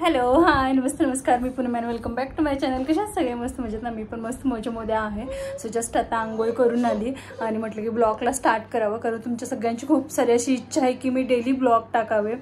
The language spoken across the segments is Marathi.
हॅलो हाय नमस्कार मी पुनम आणि welcome back to my channel. कशा सगळे मस्त मजेत ना. मी पण मस्त मजेमध्ये आहे. सो जस्ट आता आंघोळ करून आली आणि म्हटलं की ब्लॉगला स्टार्ट करावं, कारण तुमच्या सगळ्यांची खूप सारी अशी इच्छा आहे की मी डेली ब्लॉग टाकावे.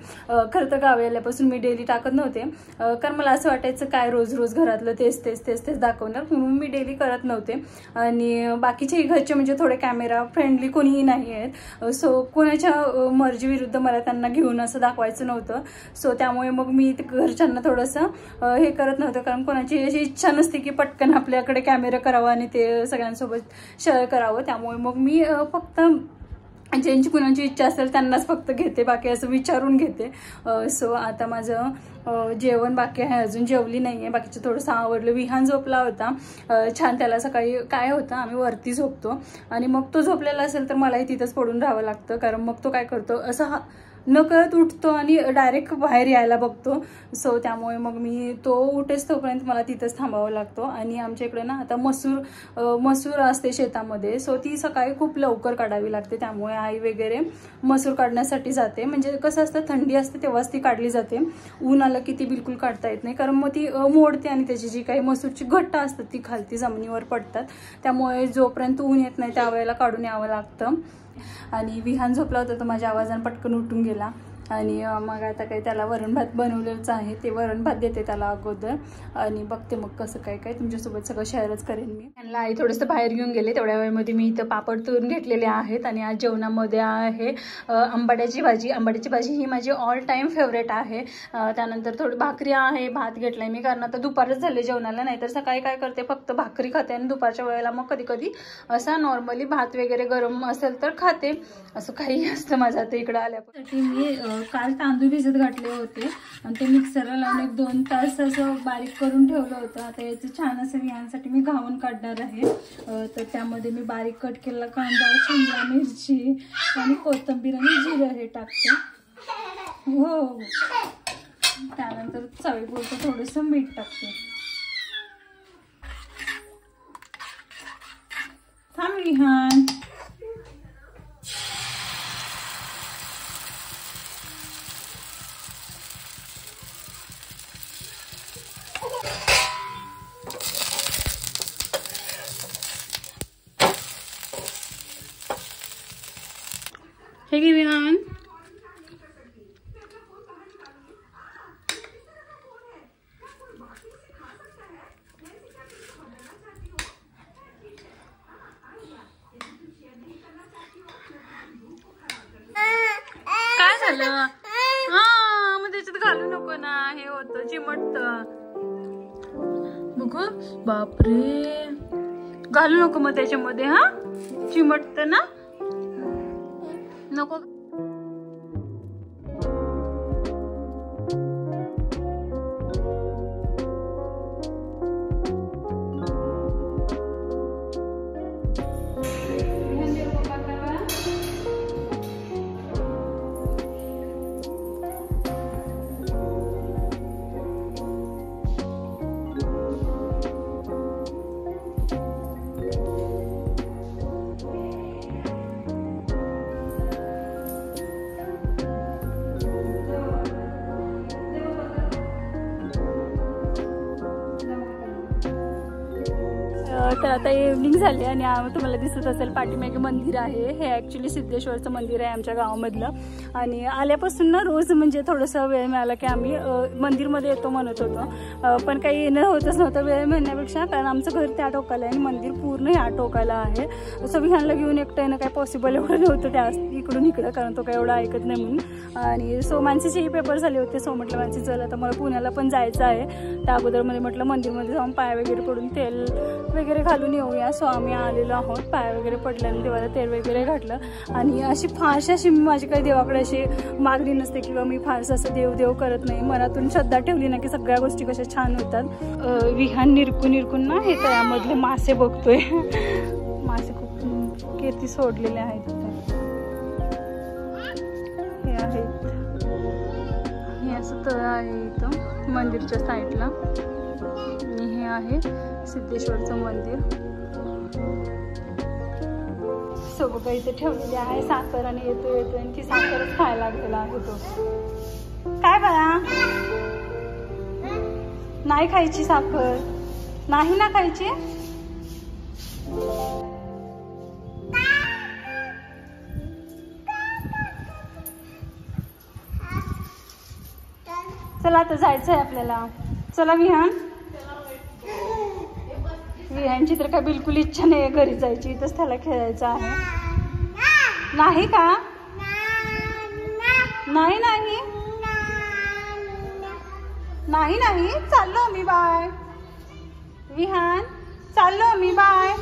खरं तर गावी आल्यापासून मी डेली टाकत नव्हते, कारण मला असं वाटायचं काय रोज रोज घरातलं तेच दाखवणार, म्हणून मी डेली करत नव्हते. आणि बाकीचे घरचे म्हणजे थोडे कॅमेरा फ्रेंडली कोणीही नाही आहेत, सो कोणाच्या मर्जीविरुद्ध मला त्यांना घेऊन असं दाखवायचं नव्हतं. सो त्यामुळे मग मी घरच्यांना थोडंसं हे करत नव्हतं, कारण कोणाची अशी इच्छा नसते की पटकन आपल्याकडे कॅमेरा करावा आणि ते सगळ्यांसोबत शेअर करावं. त्यामुळे मग मी फक्त ज्यांची कुणाची इच्छा असेल त्यांनाच फक्त घेते, बाकी असं विचारून घेते. सो आता माझं जेवण बाकी आहे, अजून जेवली नाही आहे. बाकीचं थोडंसं आवडलं. विहान झोपला होता छान. त्याला सकाळी काय होतं, आम्ही वरती झोपतो आणि मग तो झोपलेला असेल तर मलाही तिथंच पडून राहावं लागतं, कारण मग तो काय करतो असं नकळत उठतो आणि डायरेक्ट बाहेर यायला बघतो. सो त्यामुळे मग मी तो उठेच तोपर्यंत मला तिथंच थांबावं लागतो. आणि आमच्या इकडे ना आता मसूर असते शेतामध्ये, सो ती सकाळी खूप लवकर काढावी लागते. त्यामुळे आई वगैरे मसूर काढण्यासाठी जाते. म्हणजे कसं असतं, थंडी असते तेव्हाच ती काढली जाते. ऊन आलं की ती बिलकुल काढता येत नाही, कारण मग ती मोडते आणि त्याची जी काही मसूरची घट्ट असतात ती खालती जमिनीवर पडतात. त्यामुळे जोपर्यंत ऊन येत नाही त्यावेळेला काढून यावं लागतं. आणि विहान झोपला होता तर माझ्या आवाजाने पटकन उठून गेला. आणि मग आता काही त्याला वरण भात बनवलेलंच आहे, ते वरण भात देते त्याला अगोदर आणि बघते मग कसं काय तुमच्यासोबत सगळं शेअरच करेन मी. त्यांना आई थोडंसं बाहेर घेऊन गेले, तेवढ्या वेळेमध्ये मी इथं पापड तळून घेतलेले आहेत. आणि आज जेवणामध्ये आहे आंबाड्याची भाजी. आंबाड्याची भाजी ही माझी ऑल टाईम फेवरेट आहे. त्यानंतर थोडी भाकरी आहे, भात घेतलाय मी, कारण आता दुपारच झाले जेवणाला. नाहीतर सकाळी काय करते, फक्त भाकरी खाते आणि दुपारच्या वेळेला मग कधी कधी असा नॉर्मली भात वगैरे गरम असेल तर खाते. असं काही असतं माझं. आता इकडं आल्यापासून मी काल तांदूळ भिजत घातले होते आणि ते मिक्सरला लावून 1-2 तास असं बारीक करून ठेवलं होतं. आता याचं छान असं विहांसाठी मी घावून काढणार आहे. तर त्यामध्ये मी बारीक कट केलेला कांदा, शिमला मिरची आणि कोथिंबीर आणि जिरं हे टाकते. हो, त्यानंतर चवीपुरतं थोडंसं मीठ टाकते. थांब विहान. हे घे विहान. काय झालं? हा, मग त्याच्यात घालू नको ना, हे होतं चिमटत. बघ बापरे, घालू नको मग त्याच्यामध्ये. हा, चिमटत ना, नको. तर आता इव्हनिंग झाली आणि तुम्हाला दिसत असेल पाठीमागे मंदिर आहे. हे ॲक्च्युली सिद्धेश्वरचं मंदिर आहे आमच्या गावामधलं. आणि आल्यापासून ना रोज म्हणजे थोडंसं वेळ मिळाला की आम्ही मंदिरमध्ये येतो म्हणत होतो, पण काही येणं होतच नव्हतं वेळ म्हणण्यापेक्षा, कारण आमचं घर त्या टोकाला आहे आणि मंदिर पूर्ण ह्या टोकाला आहे. असं विहानला घेऊन एकटं येणं काही पॉसिबल एवढं नव्हतं त्या इकडून इकडं, कारण तो काही एवढं ऐकत नाही म्हणून. आणि सो मानसीचेही पेपर झाले होते. सो म्हटलं मानसी चल आता मला पुण्याला पण जायचं आहे. त्या अगोदरमध्ये म्हटलं मंदिरमध्ये जाऊन पाय वगैरे पडून तेल वगैरे घालून येऊया. सो आम्ही आलेलो आहोत. पाय वगैरे पडल्याने देवाला तेल वगैरे घातलं. आणि अशी फारशी अशी माझी काही देवाकडे अशी मागणी नसते किंवा मी फारसं असं देव करत नाही. मनातून श्रद्धा ठेवली ना की सगळ्या गोष्टी कशा छान होतात. विहान निरकून ना हे तळ्यामधले मासे बघतोय. मासे खूप किती सोडलेले आहेत. हे आहेत, हे असं तळ आहे इथं मंदिरच्या साईडला. आणि हे आहे सिद्धेश्वरचं मंदिर. सो बघा इथे ठेवलेली आहे साखर आणि येतो आणि ती साखरच खायला लागलेला आहे तो. काय बाळा नाही खायची साखर, नाही ना खायची. चला आता जायचंय आपल्याला. चला विहान. विहानची तर काय बिलकुल इच्छा नाही घरी जायची, इथंच त्याला खेळायचं आहे. नाही का? नाही नाही नाही नाही, चाललो मी, बाय. विहान चाललो मी, बाय.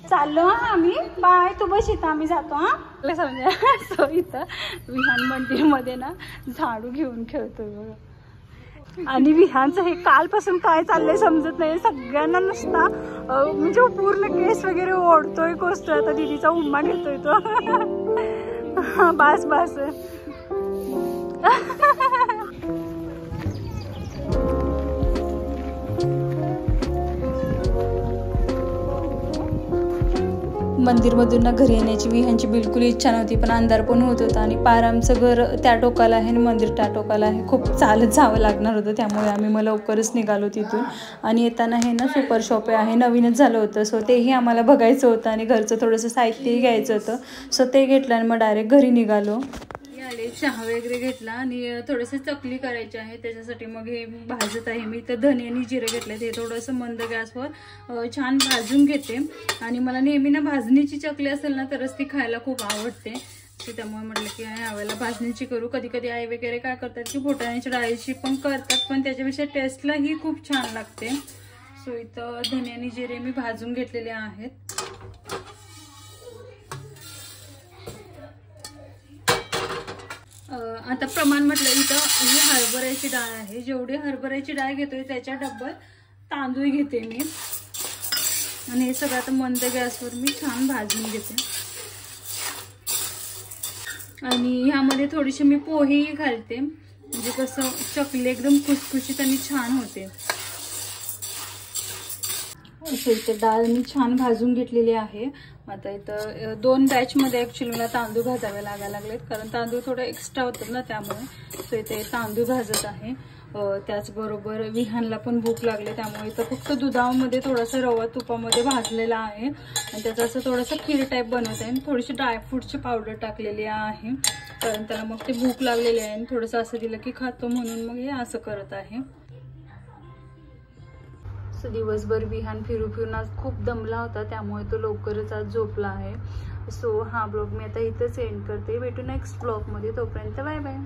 चाललो हा आम्ही, बाय. तू बस इथं, आम्ही जातो हा. समजा सो इथं विहान मंदिरमध्ये ना झाडू घेऊन खेळतोय बघा. आणि विहानचं हे कालपासून काय चाललंय समजत नाही. सगळ्यांना नुसता म्हणजे पूर्ण केस वगैरे ओढतोय, कोसतोय. आता दीदीचा उम्मा घेतोय तो. बस बस. मंदिरमधून ना घरी येण्याची विहानची बिलकुल इच्छा नव्हती, पण अंधार पण होत होता आणि पार आमचं घर त्या टोकाला आहे आणि मंदिर त्या टोकाला आहे. खूप चालत जावं लागणार होतं, त्यामुळे आम्ही मग लवकरच निघालो तिथून. आणि येताना हे ना सुपर शॉप आहे, नवीनच झालं होतं. सो तेही आम्हाला बघायचं होतं आणि घरचं थोडंसं साहित्यही घ्यायचं होतं. सो ते घेतलं आणि मग डायरेक्ट घरी निघालो. चहा वगैरे घेतला आणि थोडेसे चकली करायचे आहे, त्याच्यासाठी मग हे भाजत आहे मी. तर धने आणि जिरे घेतले, ते थोडंसं मंद गॅसवर छान भाजून घेते. आणि मला नेहमी ना भाजणीची चकली असेल ना तरच ती खायला खूप आवडते. तर त्यामुळे म्हटलं की यावेळेला भाजणीची करू. कधी कधी आई वगैरे काय करतात की फुटाण्याच्या डाळीची पण करतात, पण त्याच्यापेक्षा टेस्टलाही खूप छान लागते. सो इथं धने आणि जिरे मी भाजून घेतलेले आहेत. आता प्रमाण म्हटलं, इथं ही हरभऱ्याची डाळ आहे. जेवढी हरभऱ्याची डाळ घेतोय त्याच्या डबल तांदूळ घेते मी. आणि हे सगळं आता मंद गॅसवर मी छान भाजून घेते. आणि ह्यामध्ये थोडीशी मी पोहेही घालते, म्हणजे कसं चकली एकदम खुसखुशीत आणि छान होते. असं इथं डाळ मी छान भाजून घेतलेली आहे. आता इथं 2 बॅचमध्ये ॲक्च्युली मला तांदूळ भाजावे लागायला लागलेत, कारण तांदूळ थोडं एक्स्ट्रा होतात ना त्यामुळे. सो इथे तांदूळ भाजत आहे. त्याचबरोबर विहानला पण भूक लागली, त्यामुळे इथं फक्त दुधामध्ये थोडासा रवा तुपामध्ये भाजलेला आहे आणि त्याचं असं थोडंसं खीर टाईप बनवत आहे. थोडीशी ड्रायफ्रूटची पावडर टाकलेली आहे, कारण त्याला मग ते भूक लागलेली आहे आणि थोडंसं असं दिलं की खातो, म्हणून मग हे असं करत आहे. दिवसभर विहान फिरून आज खूप दमला होता, त्यामुळे तो लवकरच आज झोपला आहे. सो हा ब्लॉग मी आता इथंच एंड करते. भेटू नेक्स्ट ब्लॉगमध्ये. तोपर्यंत बाय बाय.